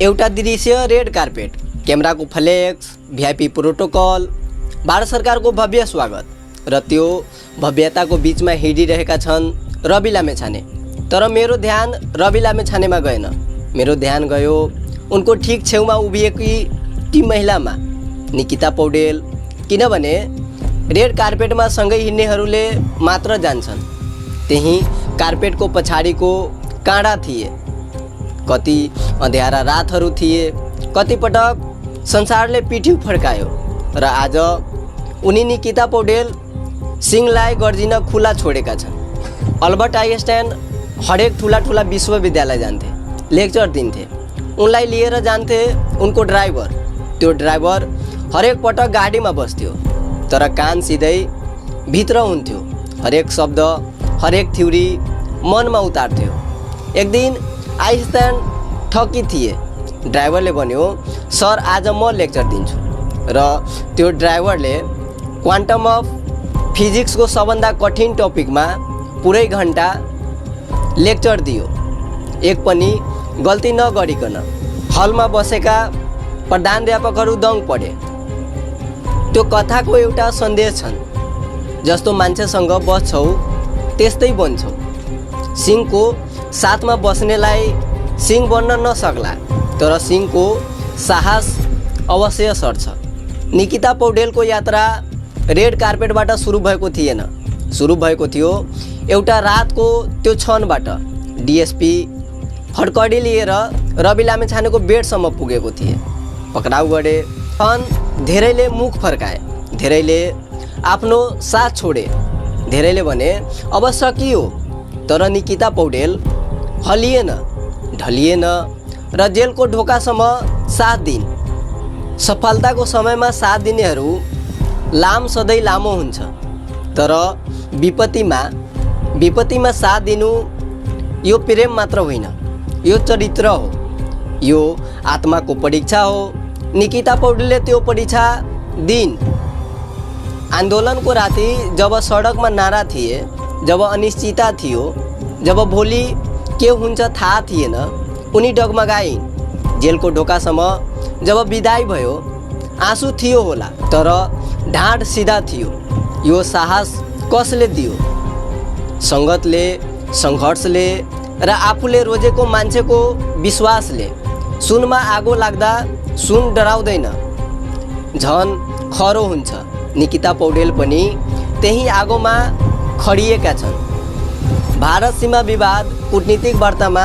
एउटा दृश्य red carpet, camera को फ्लेक्स, वीआईपी प्रोटोकॉल, भारत सरकार को भव्य स्वागत र त्यो भव्यता को बीच में हिँडिरहेका छन् रवि लामेछाने। तर मेरो ध्यान रवि लामेछानेमा गएन, मेरो ध्यान गयो उनको ठीक छेउमा उभिएकी ती महिलामा, निकिता पौडेल। किनभने रेड कार्पेटमा सँगै हिँड्नेहरूले मात्र जान्छन्, त्यही कार्पेटको पछाडिको काँडा थिए। कति अँध्यारा रातहरू थिए, कतिपटक संसारले पिठ्यू फड्कायो र आज उनी निकिता पौडेल सिंहलाई गर्जिन खुला छोडेका छन्। अल्बर्ट आइन्स्टाइन हरेक ठुला विश्वविद्यालय जान्थे, लेक्चर दिन्थे, उनलाई लिएर जान्थे उनको ड्राइभर। त्यो ड्राइभर हरेक पटक गाडीमा बस्थ्यो, तर कान सिधै भित्र हुन्थ्यो। हरेक शब्द, हरेक थ्योरी मनमा उतार्थ्यो। एक दिन आइन्स्टाइन ठकी थिए। ड्राइभरले भन्यो, सर आज म लेक्चर दिन्छु। र त्यो ड्राइभरले क्वान्टम अफ फिजिक्सको सबभन्दा कठिन टपिकमा पुरै घन्टा लेक्चर दियो, एक पनि गल्ती नगरिकन। हलमा बसेका प्रधानाध्यापकहरू दङ्ग परे। त्यो कथाको एउटा सन्देश छन्, जस्तो मान्छेसँग बस्छौ त्यस्तै बन्छौ। सिंहको साथमा बस्नेलाई सिंह बन्न नसक्ला, तर सिंहको साहस अवश्य सर्छ। निकिता पौडेलको यात्रा रेड कार्पेटबाट सुरु भएको थिएन, सुरु भएको थियो एउटा रातको त्यो क्षणबाट। डिएसपी हडकडी लिएर रवि लामेछानेको बेडसम्म पुगेको थिए। पक्राउ गरे। धेरैले मुख फर्काए, धेरैले आफ्नो साथ छोडे, धेरैले भने अब सकियो। तर निकिता पौडेल हलिएन, ढलिएन र जेलको ढोकासम्म 7 दिन। सफलताको समयमा साथ दिनेहरू लाम सधैँ लामो हुन्छ, तर विपत्तिमा साथ दिनु यो प्रेम मात्र होइन, यो चरित्र हो, यो आत्माको परीक्षा हो। निकिता पौडेलले त्यो परीक्षा दिइन्। आन्दोलनको राति जब सडकमा नारा थिए, जब अनिश्चितता थियो, जब भोलि के हुन्छ थाहा थिएन, उनी डगमगाइन्। जेलको ढोकासम्म जब विदाई भयो, आँसु थियो होला, तर ढाड सिधा थियो। यो साहस कसले दियो? सङ्गतले, सङ्घर्षले र आफूले रोजेको मान्छेको विश्वासले। सुनमा आगो लाग्दा सुन डराउँदैन, झन खरो हुन्छ। निकिता पौडेल पनि त्यही आगोमा खडिएका छन्। भारत सीमा विवाद कूटनीतिक वार्तामा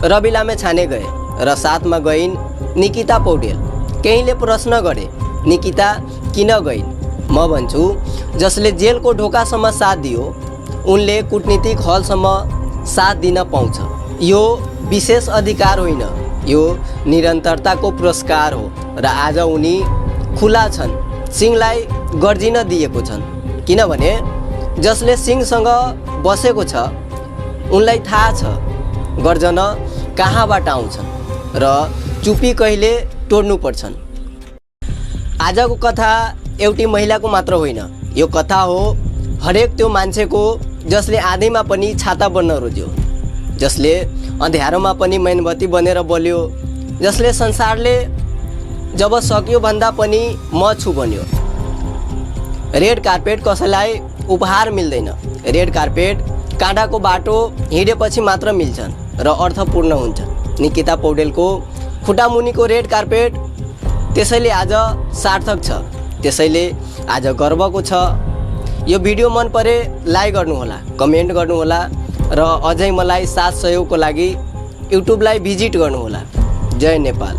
रवि लामेछाने गए र साथमा गइन् निकिता पौडेल। केहीले प्रश्न गरे, निकिता किन गइन्? म भन्छु, जसले जेलको ढोकासम्म साथ दियो, उनले कूटनीतिक हलसम्म साथ दिन पाउँछ। यो विशेष अधिकार होइन, यो निरन्तरताको पुरस्कार हो। र आज उनी खुला छन्, सिंहलाई गर्जिन दिएको छन्। किनभने जसले सिंहसँग बसेको छ, उनलाई थाहा छ गर्जन कहाँबाट आउँछन् र चुपी कहिले तोड्नु पर्छन्। आजको कथा एउटी महिलाको मात्र होइन, यो कथा हो हरेक त्यो मान्छेको जसले आँधीमा पनि छाता बन्न रोज्यो, जसले अँध्यारोमा पनि मेणबत्ती बनेर बल्यो, जसले संसारले जब सक्यो भन्दा पनि म छु भन्यो। रेड कार्पेट कसैलाई उपहार मिल्दैन। रेड कार्पेट काँडाको बाटो हिँडेपछि मात्र मिल्छन् र अर्थपूर्ण हुन्छन्। निकिता पौडेलको खुट्टामुनिको रेड कार्पेट त्यसैले आज सार्थक छ, त्यसैले आज गर्वको छ। यो भिडियो मन परे लाइक गर्नुहोला, कमेन्ट गर्नुहोला र अझै मलाई साथ सहयोगको लागि युट्युबलाई भिजिट गर्नुहोला। जय नेपाल।